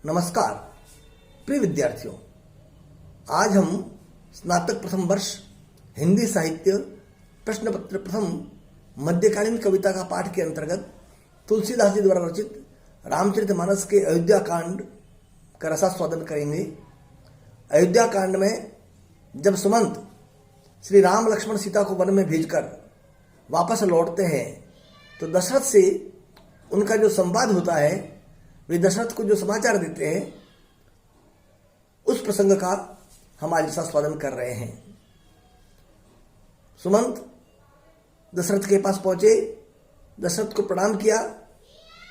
नमस्कार प्रिय विद्यार्थियों, आज हम स्नातक प्रथम वर्ष हिंदी साहित्य प्रश्न पत्र प्रथम मध्यकालीन कविता का पाठ के अंतर्गत तुलसीदास जी द्वारा रचित रामचरितमानस के अयोध्या कांड का रसास्वादन करेंगे। अयोध्या कांड में जब सुमंत श्री राम लक्ष्मण सीता को वन में भेजकर वापस लौटते हैं तो दशरथ से उनका जो संवाद होता है, वे दशरथ को जो समाचार देते हैं, उस प्रसंग का हम आज रसास्वादन कर रहे हैं। सुमंत दशरथ के पास पहुंचे, दशरथ को प्रणाम किया।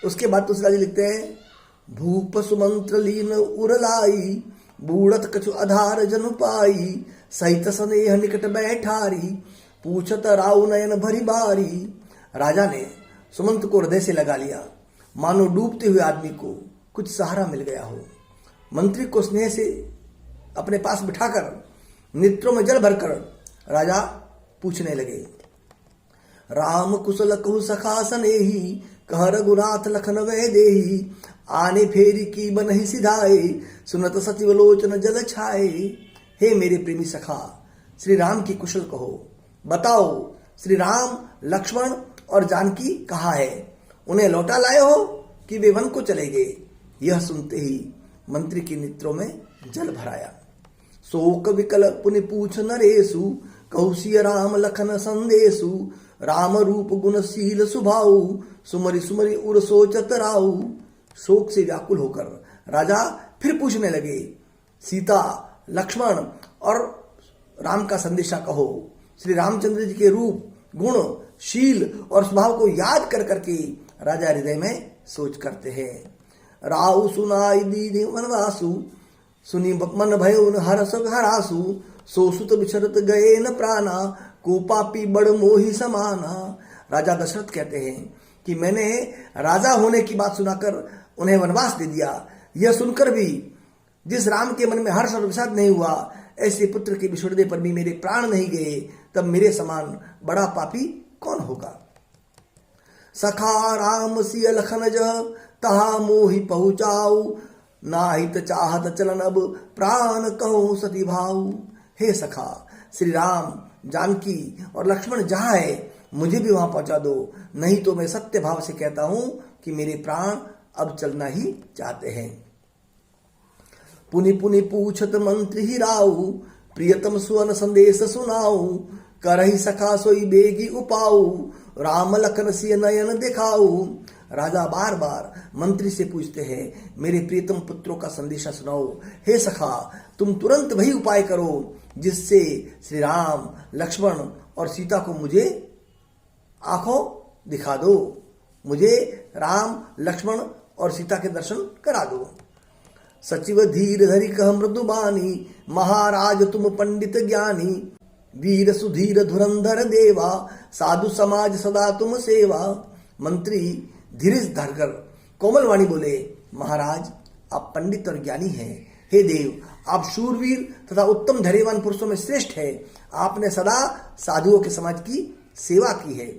उसके बाद तुलसीदास जी लिखते हैं, भूप सुमंत्र लीन उरलाई, बूढ़त कछु आधार जनु पाई, सहित स्नेह निकट बैठारी, पूछत राउ नयन भरी बारी। राजा ने सुमंत को हृदय से लगा लिया, मानो डूबते हुए आदमी को कुछ सहारा मिल गया हो। मंत्री को स्नेह से अपने पास बिठाकर नेत्रों में जल भरकर राजा पूछने लगे, राम कुशल कहु सखा सनेही, कह रघुनाथ लखन वै देही, आने फेरी की बनहि सिधाए, सुनत सचिव लोचन जल छाए। हे मेरे प्रेमी सखा, श्री राम की कुशल कहो, बताओ श्री राम लक्ष्मण और जानकी कहाँ है? उन्हें लौटा लाए हो कि वे वन को चले गए? यह सुनते ही मंत्री के नेत्रों में जल भराया। शोक विकल पुनि पूछ नरेशु, कहु सिय राम लखन संदेशु, राम रूप गुणशील सुभाऊ, सुमरि सुमरि उर सोचत राऊ। शोक से व्याकुल होकर राजा फिर पूछने लगे, सीता लक्ष्मण और राम का संदेशा कहो। श्री रामचंद्र जी के रूप गुण शील और स्वभाव को याद कर करके राजा हृदय में सोच करते हैं। राउ सुनाई दीदी वनवासु, सुनी मन भयो हरस हरासु, सो सुत बिछरत गए न प्राणा, को पापी बड़ मोही समाना। राजा दशरथ कहते हैं कि मैंने राजा होने की बात सुनाकर उन्हें वनवास दे दिया। यह सुनकर भी जिस राम के मन में हर्ष और विषाद नहीं हुआ, ऐसे पुत्र के बिछुड़ने पर भी मेरे प्राण नहीं गए, तब मेरे समान बड़ा पापी कौन होगा। सखा राम सिय लखन जह, तहा मोहि पहुँचाऊ, नाहित चाहत चलन अब प्राण कहो सती भाऊ। हे सखा, श्री राम जानकी और लक्ष्मण जहाँ है, मुझे भी वहां पहुंचा दो, नहीं तो मैं सत्य भाव से कहता हूं कि मेरे प्राण अब चलना ही चाहते हैं। पुनि पुनि पूछत मंत्री ही राऊ, प्रियतम सुवन संदेश सुनाऊ, करहि सखा सोई बेगी उपाऊ, राम लखन सिय नयन दिखाऊ। राजा बार बार मंत्री से पूछते हैं, मेरे प्रियतम पुत्रों का संदेशा सुनाओ। हे सखा, तुम तुरंत वही उपाय करो जिससे श्री राम लक्ष्मण और सीता को मुझे आंखों दिखा दो, मुझे राम लक्ष्मण और सीता के दर्शन करा दो। सचिव धीर धरि कह मृदु बानी, महाराज तुम पंडित ज्ञानी, वीर सुधीर धुरंधर देवा, साधु समाज सदा तुम सेवा। मंत्री धीरज धरकर कोमल वाणी बोले, महाराज आप पंडित और ज्ञानी हैं। हे देव, आप शूरवीर तथा उत्तम धैर्यवान पुरुषों में श्रेष्ठ है। आपने सदा साधुओं के समाज की सेवा की है।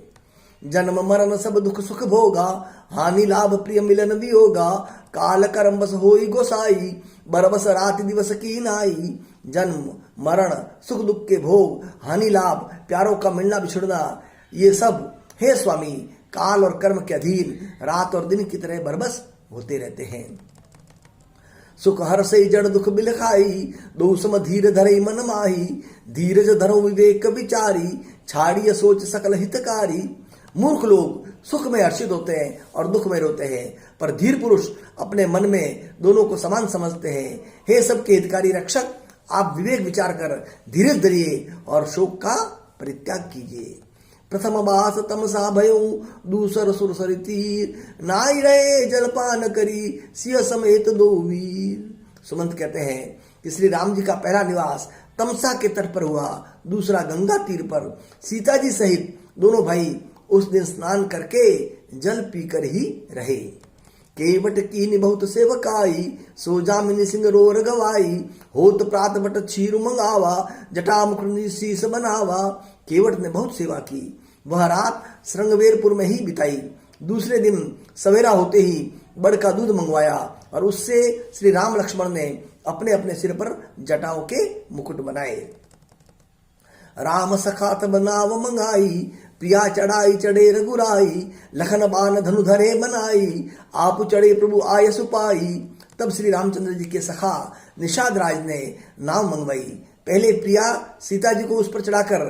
जन्म मरण सब दुख सुख भोगा, हानि लाभ प्रिय मिलन वियोगा, काल कर्म बस होई गोसाई, बरबस रात दिवस की नाई। जन्म मरण सुख दुख के भोग, हानि लाभ प्यारों का मिलना बिछड़ना, ये सब हे स्वामी काल और कर्म के अधीन रात और दिन की तरह बरबस होते रहते हैं। सुख हर से जड़ दुख बिलखाई, दो सम धीर धरे मन माही, धीरज धरो विवेक विचारी, छाड़िय सोच सकल हितकारी। मूर्ख लोग सुख में हर्षित होते हैं और दुख में रोते हैं, पर धीर पुरुष अपने मन में दोनों को समान समझते हैं। हे सबके हितकारी रक्षक, आप विवेक विचार कर धीरज धरिए और शोक का परित्याग कीजिए। प्रथम बास तमसा भयो, दूसर सुर सरि तीर, नाई रहे जलपान करी, सिंह समेत दो वीर। सुमंत कहते हैं कि श्री राम जी का पहला निवास तमसा के तट पर हुआ, दूसरा गंगा तीर पर। सीता जी सहित दोनों भाई उस दिन स्नान करके जल पीकर ही रहे। केवट कीनि बहुत सेवकाई, सो जामिनी सिंह रोर गवाई, होत प्रात बट क्षीर मंगावा, जटा मुकुर शीस बनावा। केवट ने बहुत सेवा की, वह रात श्रृंगवेरपुर में ही बिताई। दूसरे दिन सवेरा होते ही बड़ का दूध मंगवाया और उससे श्री राम लक्ष्मण ने अपने अपने सिर पर जटाओं के मुकुट बनाए। राम सखा तब नाव मंगाई, प्रिया चढ़ाई चढ़े रघुराई, लखन बाण धनु धरे बनाई, आप चढ़े प्रभु आय सुपाई। तब श्री रामचंद्र जी के सखा निषाद राज ने नाव मंगवाई। पहले प्रिया सीता जी को उस पर चढ़ाकर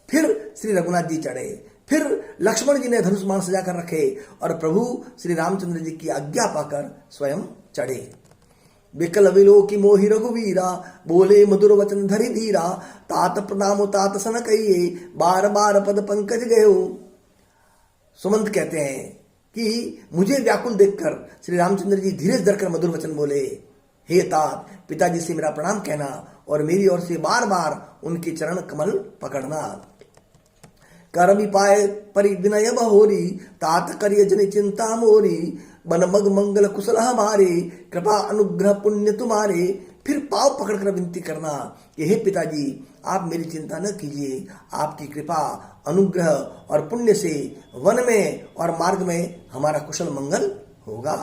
फिर श्री रघुनाथ जी चढ़े, फिर लक्ष्मण जी ने धनुष बाण सजा कर रखे और प्रभु श्री रामचंद्र जी की आज्ञा पाकर स्वयं चढ़े। विकल विलो की मोहि रघुवीरा, बोले मधुर वचन धरि धीरा, तात प्रणामो तात सन कहिए, बार बार पद पंकज गयो। सुमंत कहते हैं कि मुझे व्याकुल देखकर श्री रामचंद्र जी धीरे धरकर मधुर वचन बोले, हे तात, पिताजी से मेरा प्रणाम कहना और मेरी ओर से बार बार उनके चरण कमल पकड़ना। करमी पाए परि विनय बहोरी, तात करिय जन चिंता मोरी, बन मग मंगल कुशल हमारे, कृपा अनुग्रह पुण्य तुम्हारे। फिर पाव पकड़कर विनती करना कि हे पिताजी, आप मेरी चिंता न कीजिए, आपकी कृपा अनुग्रह और पुण्य से वन में और मार्ग में हमारा कुशल मंगल होगा।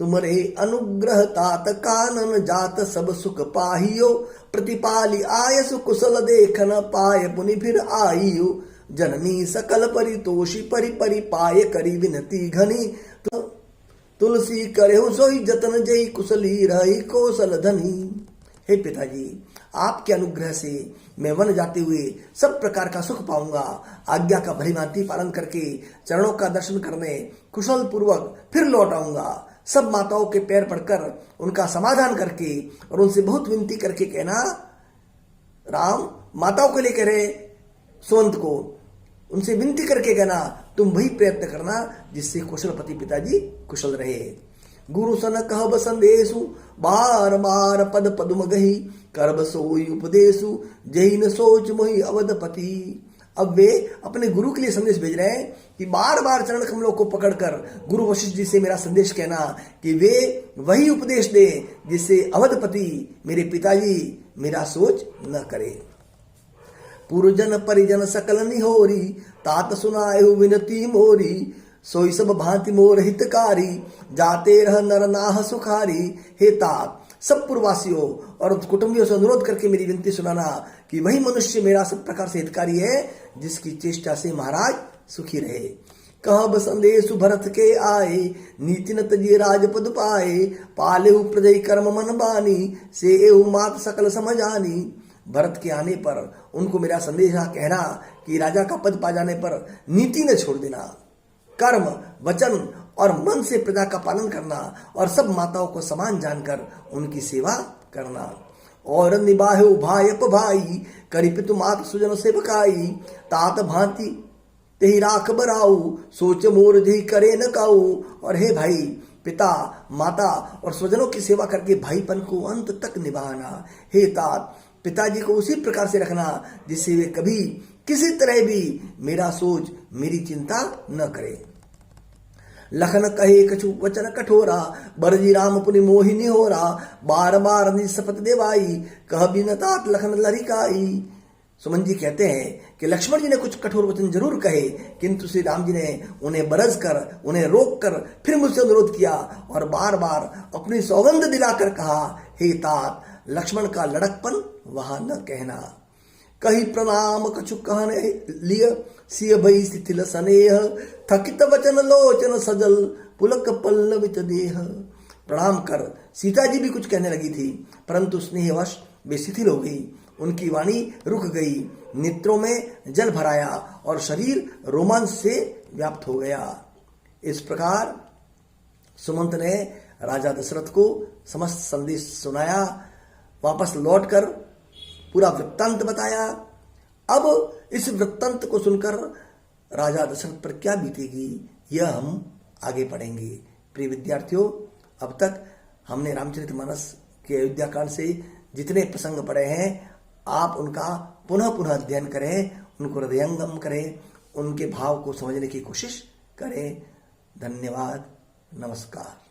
तुमरे अनुग्रह तात कानन जात सब सुख पाहियो, प्रतिपाली आयसु कुशल देखन पाय पुनि फिर आइयो। जननी सकल परितोषी परि परि पाए करी विनती घनी, तुलसी करेहु सोई जतन जई कुशली रही कौशल धनी। हे पिताजी, आपके अनुग्रह से मैं वन जाते हुए सब प्रकार का सुख पाऊंगा। आज्ञा का भलीभांति पालन करके चरणों का दर्शन करने कुशल पूर्वक फिर लौट आऊंगा। सब माताओं के पैर पड़कर उनका समाधान करके और उनसे बहुत विनती करके कहना, राम माताओं के लिए कह रहे सुमंत को, उनसे विनती करके कहना तुम वही प्रयत्न करना जिससे कुशलपति पिताजी कुशल रहे। गुरु सन कहब संदेशु, बार बार पद पदुम गही, करब सोई उपदेशु, जही न सोच मोहि अवधपति। अब वे अपने गुरु के लिए संदेश भेज रहे हैं कि बार बार चरण कमलों को पकड़कर गुरु वशिष्ठ जी से मेरा संदेश कहना कि वे वही उपदेश दे जिससे अवधपति मेरे पिताजी मेरा सोच न करे। पुरजन परिजन सकल निहोरी, तात सुनायु विनती मोरी, सोई सब भांति मोर हितकारी, जाते रह नर नाह सुखारी। हे तात, सब पुरवासियों और कुटुंबियों से अनुरोध करके मेरी विनती सुनाना कि वही मनुष्य मेरा सब प्रकार से हितकारी है जिसकी चेष्टा से महाराज सुखी रहे। कहब संदेशु भरत के आए, नीति न तजिए राजपद पाए, पालेहु प्रजय कर्म मन बानी, से एहु मात सकल समझानी। भरत के आने पर उनको मेरा संदेश कहना कि राजा का पद पा जाने पर नीति न छोड़ देना, कर्म वचन और मन से प्रजा का पालन करना और सब माताओं को समान जानकर उनकी सेवा करना। और निबाहे भायप भाई, करी पितु मात सुजन से बकाई, तात भांति तेहि राख बराऊ, सोच मोर जही करे न काऊ। और हे भाई, पिता माता और स्वजनों की सेवा करके भाईपन को अंत तक निभाना। हे तात, पिताजी को उसी प्रकार से रखना जिससे वे कभी किसी तरह भी मेरा सोच मेरी चिंता न करे। लखन कहे कछु वचन कठोरा, बरजी राम पुनि मोहि निहोरा, बार बार निज शपथ देवाई, कह बिन तात लखन लरिकाई। सुमन जी कहते हैं कि लक्ष्मण जी ने कुछ कठोर वचन जरूर कहे, किंतु श्री राम जी ने उन्हें बरस कर उन्हें रोक कर फिर मुझसे अनुरोध किया और बार बार अपनी सौगंध दिलाकर कहा, हे तात, लक्ष्मण का लड़कपन वहां न कहना। कही प्रणाम कछु कहने लिय, सिय भई शिथिल सनेह, थकित वचन लोचन सजल, पुलक पल्लवित देह। प्रणाम कर सीता जी भी कुछ कहने लगी थी, परंतु स्नेहवश वे शिथिल हो गई, उनकी वाणी रुक गई, नेत्रों में जल भराया और शरीर रोमांच से व्याप्त हो गया। इस प्रकार सुमंत ने राजा दशरथ को समस्त संदेश सुनाया, वापस लौटकर पूरा वृत्तांत बताया। अब इस वृत्तांत को सुनकर राजा दशरथ पर क्या बीतेगी यह हम आगे पढ़ेंगे। प्रिय विद्यार्थियों, अब तक हमने रामचरितमानस के अयोध्या कांड से जितने प्रसंग पढ़े हैं आप उनका पुनः पुनः अध्ययन करें, उनको हृदयंगम करें, उनके भाव को समझने की कोशिश करें। धन्यवाद, नमस्कार।